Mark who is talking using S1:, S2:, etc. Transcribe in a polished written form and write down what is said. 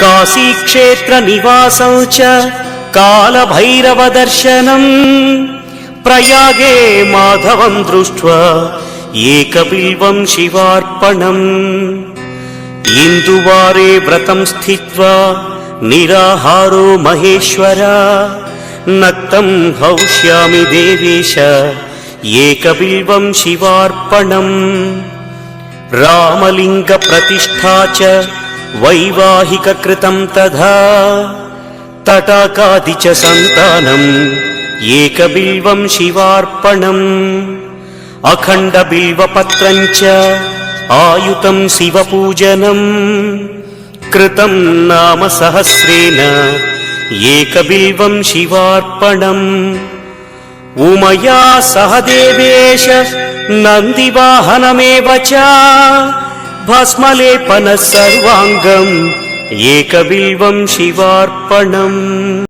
S1: काशीक्षेत्रनिवासं च कालभैरवदर्शनम् प्रयागे माधवं दृष्ट्वा एकबिल्वं शिवार्पणम् इन्दुवारे व्रतं स्थित्वा निराहारो महेश्वर नक्तं हौष्यामि देवेश एकबिल्वं शिवार्पणम् रामलिंग प्रतिष्ठा च वैवाहिक कृतं तथा तटाकादि च संतानम् एकबिल्वं शिवार्पणम् अखण्ड बिल्वपत्रं च आयुतं शिवपूजनम् कृतं नाम सहस्रेण एकबिल्वं शिवार्पणम् उमया सह देवेश नन्दिवाहनमेव च भस्मलेपन सर्वाङ्गम् एकबिल्वं शिवार्पणम्।